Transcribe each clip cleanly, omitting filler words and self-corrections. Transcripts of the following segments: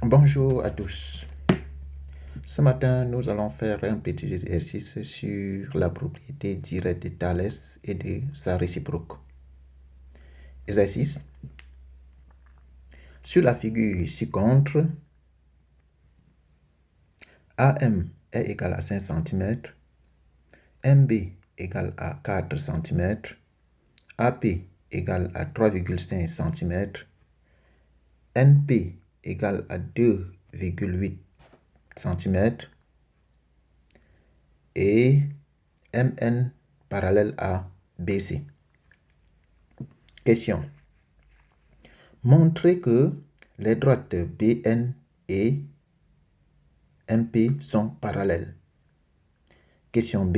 Bonjour à tous. Ce matin, nous allons faire un petit exercice sur la propriété directe de Thalès et de sa réciproque. Exercice. Sur la figure ci-contre, AM est égal à 5 cm, MB égale à 4 cm, AP égale à 3,5 cm, NP égale à 2,8 cm et MN parallèle à BC. Question. Montrez que les droites BN et MP sont parallèles. Question B.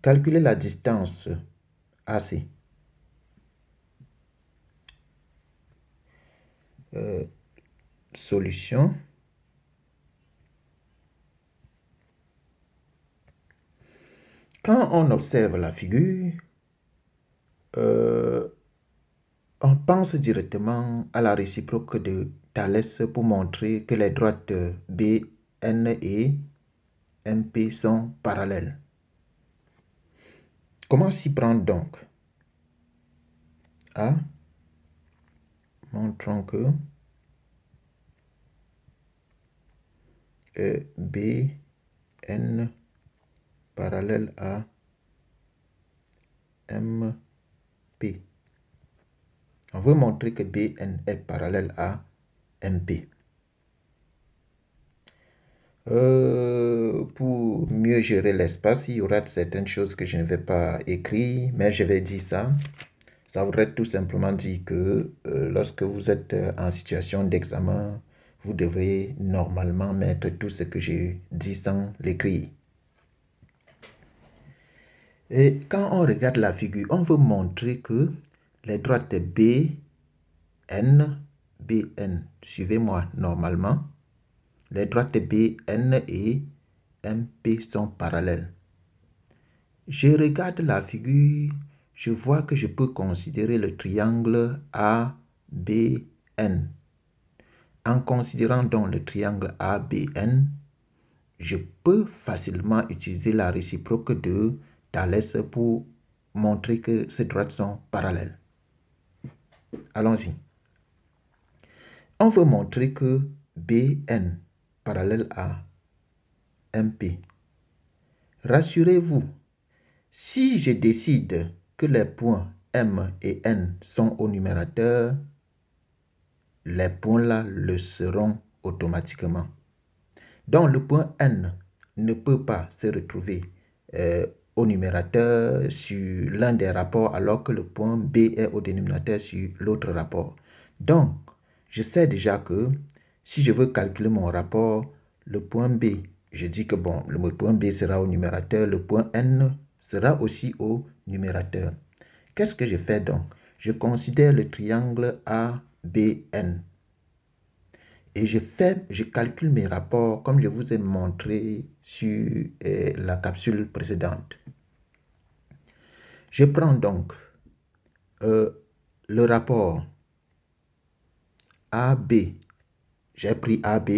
Calculez la distance AC. Solution. Quand on observe la figure, on pense directement à la réciproque de Thalès pour montrer que les droites BN et MP sont parallèles. Comment s'y prendre donc? A. Montrons que BN parallèle à MP. On veut montrer que BN est parallèle à MP. Pour mieux gérer l'espace, il y aura certaines choses que je ne vais pas écrire, mais je vais dire ça. Ça voudrait tout simplement dire que lorsque vous êtes en situation d'examen, vous devrez normalement mettre tout ce que je dis sans l'écrire. Et quand on regarde la figure, on veut montrer que les droites BN, suivez-moi normalement, les droites BN et MP sont parallèles. Je regarde la figure, je vois que je peux considérer le triangle ABN. En considérant donc le triangle ABN, je peux facilement utiliser la réciproque de Thalès pour montrer que ces droites sont parallèles. Allons-y. On veut montrer que BN parallèle à MP. Rassurez-vous, si je décide que les points M et N sont au numérateur, les points là le seront automatiquement. Donc le point N ne peut pas se retrouver au numérateur sur l'un des rapports alors que le point B est au dénominateur sur l'autre rapport. Donc, je sais déjà que si je veux calculer mon rapport, le point B, je dis que bon, le point B sera au numérateur, le point N sera aussi au numérateur. Qu'est-ce que je fais donc? Je considère le triangle ABN. Et je calcule mes rapports comme je vous ai montré sur la capsule précédente. Je prends donc le rapport AB. J'ai pris AB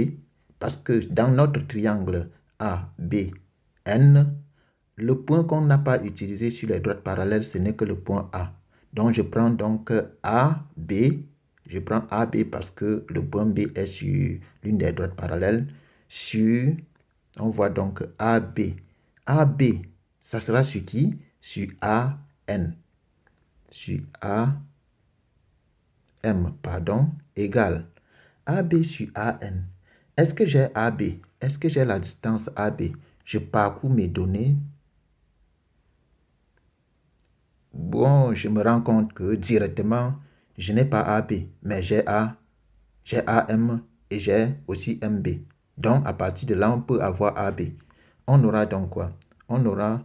parce que dans notre triangle ABN, le point qu'on n'a pas utilisé sur les droites parallèles, ce n'est que le point A. Donc je prends donc AB. Je prends AB parce que le point B est sur l'une des droites parallèles. On voit donc AB. AB, ça sera sur qui? Sur AN. Sur AM, pardon, égale AB sur AN. Est-ce que j'ai AB? Est-ce que j'ai la distance AB? Je parcours mes données. Bon, je me rends compte que directement, je n'ai pas AB, mais j'ai AM et j'ai aussi MB. Donc, à partir de là, on peut avoir AB. On aura donc quoi? On aura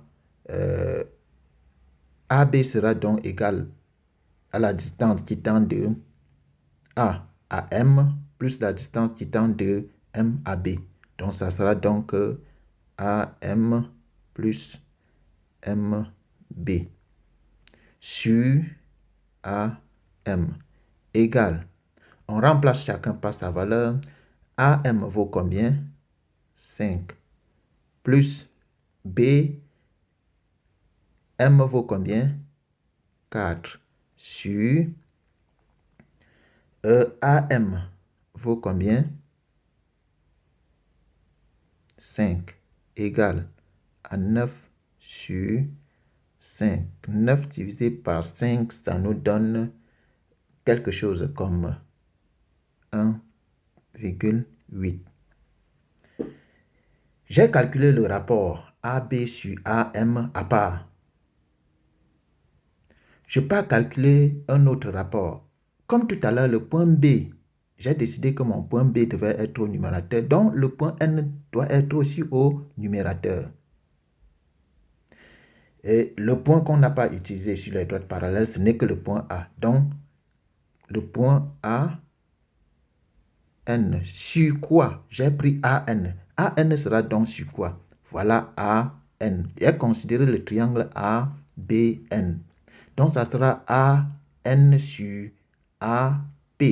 AB sera donc égal à la distance qui tend de A à M plus la distance qui tend de M à B. Donc, ça sera donc AM plus MB sur AM égale. On remplace chacun par sa valeur. AM vaut combien? 5. Plus B, M vaut combien? 4. Sur AM vaut combien? 5 égale à 9 sur 5. 9 divisé par 5, ça nous donne quelque chose comme 1,8. J'ai calculé le rapport AB sur AM à part. Je peux calculer un autre rapport. Comme tout à l'heure, le point B, j'ai décidé que mon point B devait être au numérateur, donc le point N doit être aussi au numérateur. Et le point qu'on n'a pas utilisé sur les droites parallèles, ce n'est que le point A. Donc, le point A, N, sur quoi? J'ai pris AN. AN sera donc sur quoi? Voilà AN. J'ai considéré le triangle ABN. Donc, ça sera AN sur AP.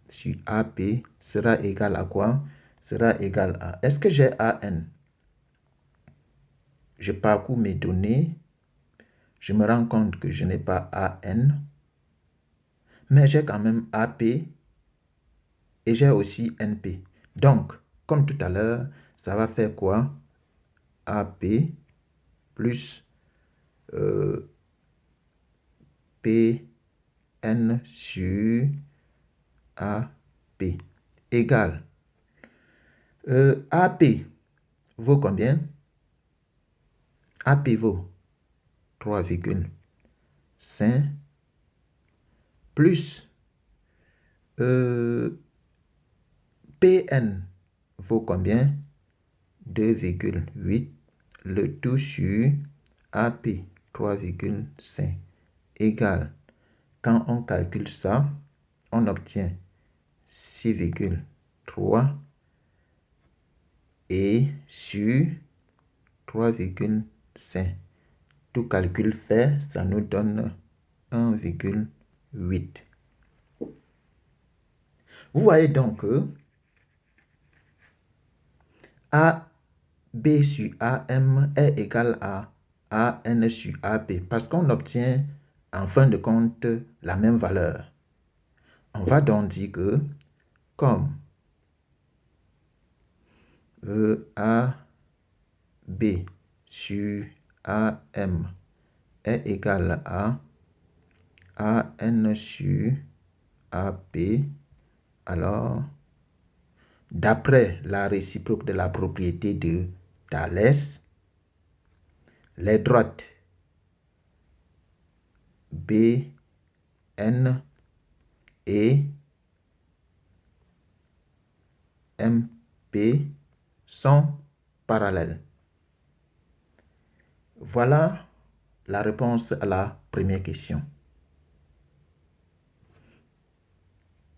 Sur AP sera égal à quoi? Sera égal à... Est-ce que j'ai AN? Je parcours mes données. Je me rends compte que je n'ai pas AN. Mais j'ai quand même AP et j'ai aussi NP. Donc, comme tout à l'heure, ça va faire quoi? AP plus PN sur AP égale AP vaut combien? AP vaut 3,5 plus PN vaut combien? 2,8. Le tout sur AP 3,5 égale, quand on calcule ça, on obtient 6,3 et sur 3,5. Tout calcul fait, ça nous donne 1,8. Vous voyez donc que AB sur AM est égal à AN sur AP parce qu'on obtient en fin de compte la même valeur. On va donc dire que comme AB sur AM est égal à AN sur AP, alors d'après la réciproque de la propriété de Thalès, les droites B, N et MP sont parallèles. Voilà la réponse à la première question.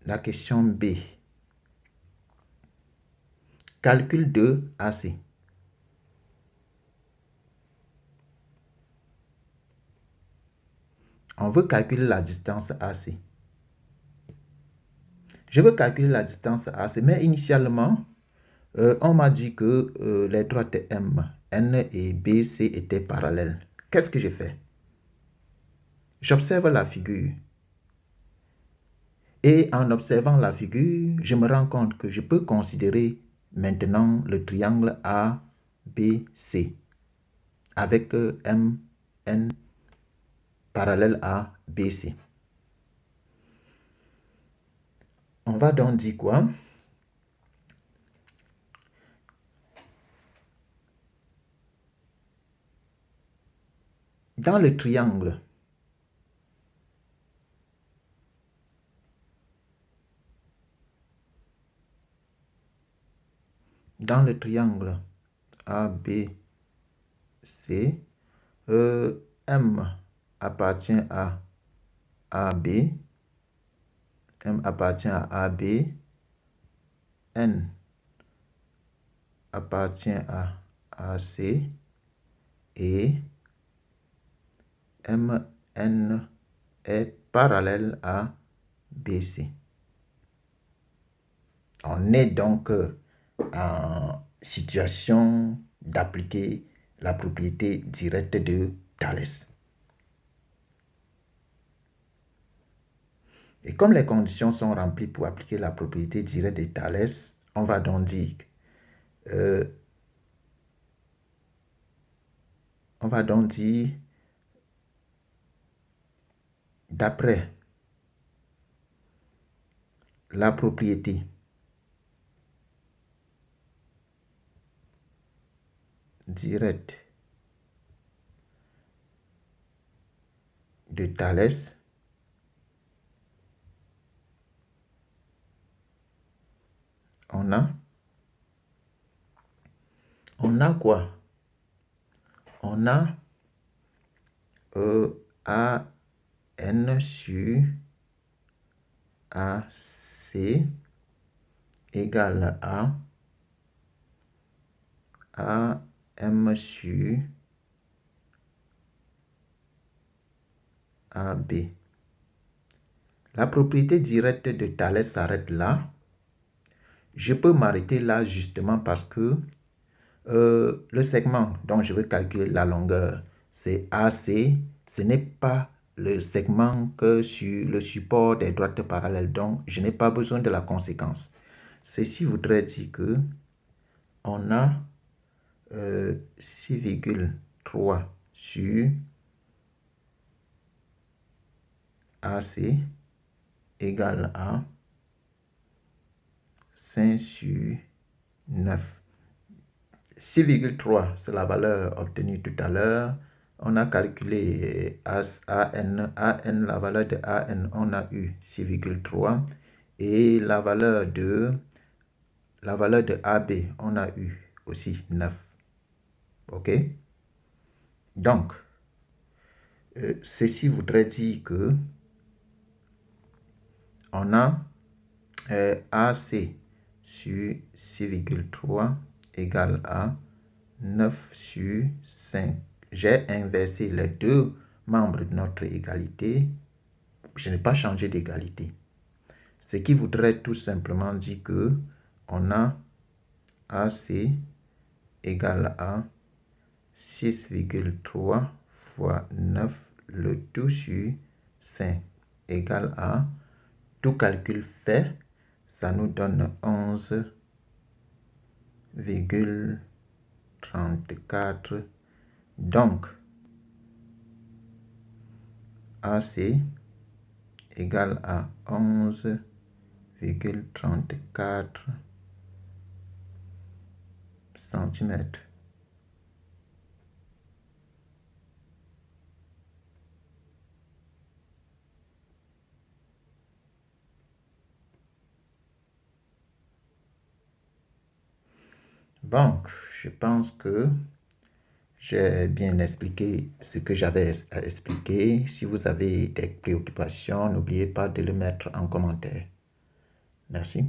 La question B. Calcul de AC. On veut calculer la distance AC. Je veux calculer la distance AC, mais initialement, on m'a dit que les droites M, N et BC étaient parallèles. Qu'est-ce que je fais? J'observe la figure. Et en observant la figure, je me rends compte que je peux considérer maintenant le triangle ABC avec MN parallèle à BC. On va donc dire quoi? Dans le triangle ABC, M appartient à AB, M appartient à AB, N appartient à AC et MN est parallèle à BC. On est donc en situation d'appliquer la propriété directe de Thalès. Et comme les conditions sont remplies pour appliquer la propriété directe de Thalès, on va donc dire d'après la propriété directe de Thalès, on a quoi? On a AN sur AC égale à AM sur AB. La propriété directe de Thalès s'arrête là. Je peux m'arrêter là justement parce que le segment dont je veux calculer la longueur, c'est AC. Ce n'est pas le segment que sur le support des droites parallèles. Donc, je n'ai pas besoin de la conséquence. Ceci voudrait dire que on a 6,3 sur AC égale à 5 sur 9. 6,3, c'est la valeur obtenue tout à l'heure. On a calculé AN, la valeur de AN, on a eu 6,3. Et la valeur de AB, on a eu aussi 9. OK? Donc, ceci voudrait dire que on a AC sur 6,3 égale à 9 sur 5. J'ai inversé les deux membres de notre égalité. Je n'ai pas changé d'égalité. Ce qui voudrait tout simplement dire que on a AC égale à 6,3 fois 9, le tout sur 5 égale à, tout calcul fait, ça nous donne 11,34. Donc, AC égale à 11,34 cm. Donc, je pense que j'ai bien expliqué ce que j'avais à expliquer. Si vous avez des préoccupations, n'oubliez pas de le mettre en commentaire. Merci.